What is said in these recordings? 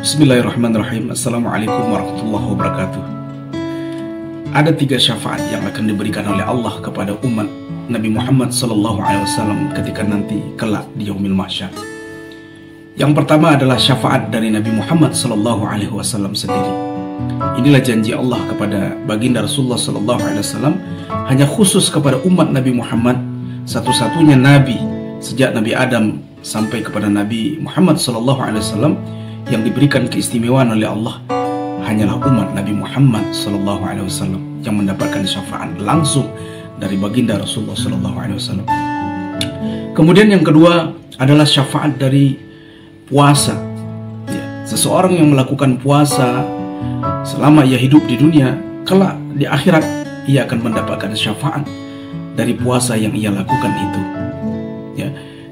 Bismillahirrahmanirrahim. Assalamualaikum warahmatullahi wabarakatuh. Ada 3 syafaat yang akan diberikan oleh Allah kepada umat Nabi Muhammad SAW ketika nanti kelak di yaumil mahsyar. Yang pertama adalah syafaat dari Nabi Muhammad SAW sendiri. Inilah janji Allah kepada baginda Rasulullah SAW, hanya khusus kepada umat Nabi Muhammad, satu-satunya Nabi sejak Nabi Adam sampai kepada Nabi Muhammad SAW yang diberikan keistimewaan oleh Allah hanyalah umat Nabi Muhammad SAW yang mendapatkan syafaat langsung dari baginda Rasulullah SAW. Kemudian yang kedua adalah syafaat dari puasa. Seseorang yang melakukan puasa selama ia hidup di dunia, kelak di akhirat ia akan mendapatkan syafaat dari puasa yang ia lakukan itu.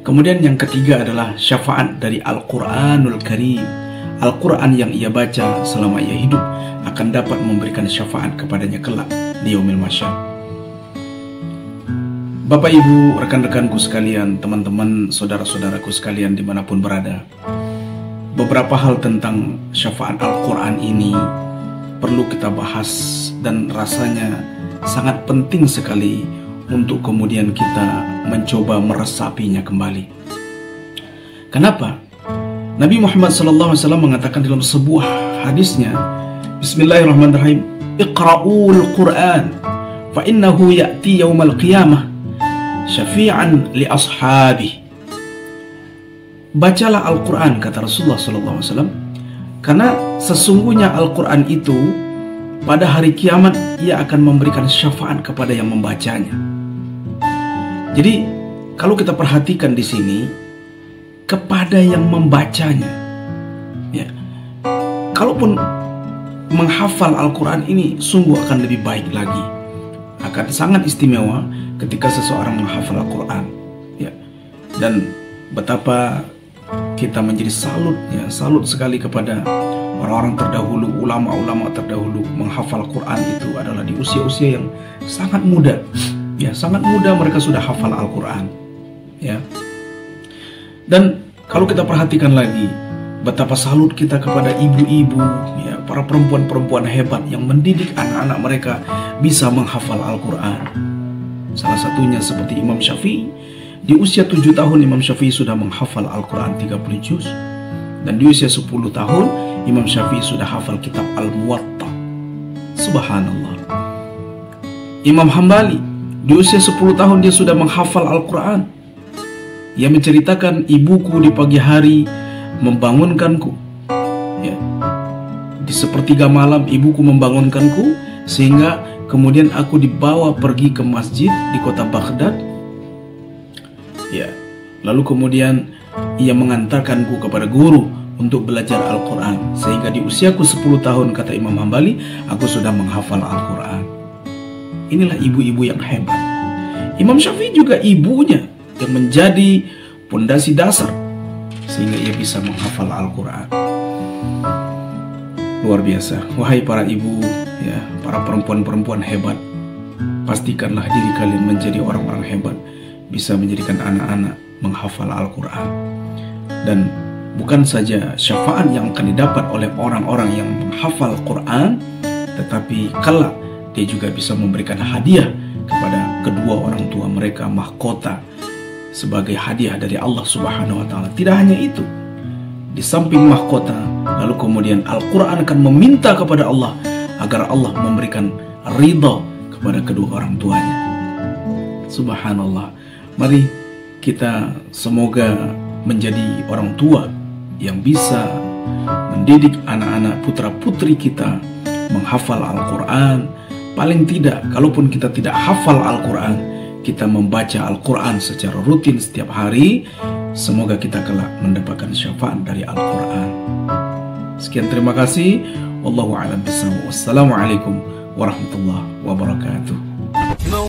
Kemudian yang ketiga adalah syafaat dari Al-Quranul Karim. Al-Quran yang ia baca selama ia hidup akan dapat memberikan syafaat kepadanya kelak di yaumil mahsyar. Bapak, Ibu, rekan-rekanku sekalian, teman-teman, saudara-saudaraku sekalian dimanapun berada, beberapa hal tentang syafaat Al-Quran ini perlu kita bahas dan rasanya sangat penting sekali untuk kemudian kita mencoba meresapinya kembali. Kenapa? Nabi Muhammad SAW mengatakan dalam sebuah hadisnya, Bismillahirrahmanirrahim, Iqra'ul Quran fa innahu ya'ti yawmal qiyamah syafi'an li ashabi. Bacalah Al-Quran, kata Rasulullah SAW, karena sesungguhnya Al-Quran itu pada hari kiamat ia akan memberikan syafaat kepada yang membacanya. Jadi kalau kita perhatikan di sini, kepada yang membacanya, kalaupun menghafal Al-Quran ini sungguh akan lebih baik lagi, akan sangat istimewa ketika seseorang menghafal Al-Quran, dan betapa kita menjadi salut sekali kepada orang-orang terdahulu, ulama-ulama terdahulu. Menghafal Quran itu adalah di usia-usia yang sangat muda, sangat muda mereka sudah hafal Al-Quran, Dan kalau kita perhatikan lagi, betapa salut kita kepada ibu-ibu, para perempuan-perempuan hebat yang mendidik anak-anak mereka bisa menghafal Al-Quran. Salah satunya seperti Imam Syafi'i. Di usia 7 tahun Imam Syafi'i sudah menghafal Al-Quran 30 juz. Dan di usia 10 tahun Imam Syafi'i sudah hafal kitab Al-Muwatta. Subhanallah. Imam Hambali di usia 10 tahun dia sudah menghafal Al-Quran. Ia menceritakan, ibuku di pagi hari membangunkanku, di sepertiga malam ibuku membangunkanku, sehingga kemudian aku dibawa pergi ke masjid di kota Baghdad. Lalu kemudian ia mengantarkanku kepada guru untuk belajar Al-Quran, sehingga di usiaku 10 tahun, kata Imam Hambali, aku sudah menghafal Al-Quran. Inilah ibu-ibu yang hebat. Imam Syafi'i juga ibunya yang menjadi pondasi dasar sehingga ia bisa menghafal Al-Quran. Luar biasa. Wahai para ibu, para perempuan-perempuan hebat, pastikanlah diri kalian menjadi orang-orang hebat, bisa menjadikan anak-anak menghafal Al-Quran. Dan bukan saja syafaat yang akan didapat oleh orang-orang yang menghafal Quran, tetapi kelak dia juga bisa memberikan hadiah kepada kedua orang tua mereka, mahkota, sebagai hadiah dari Allah Subhanahu wa Ta'ala. Tidak hanya itu, di samping mahkota, lalu kemudian Al-Quran akan meminta kepada Allah agar Allah memberikan ridha kepada kedua orang tuanya. Subhanallah. Mari kita semoga menjadi orang tua yang bisa mendidik anak-anak putra-putri kita menghafal Al-Quran. Paling tidak, kalaupun kita tidak hafal Al-Quran, kita membaca Al-Quran secara rutin setiap hari. Semoga kita kelak mendapatkan syafaat dari Al-Quran. Sekian, terima kasih. Wallahu a'lam bishawab. Wassalamualaikum warahmatullahi wabarakatuh.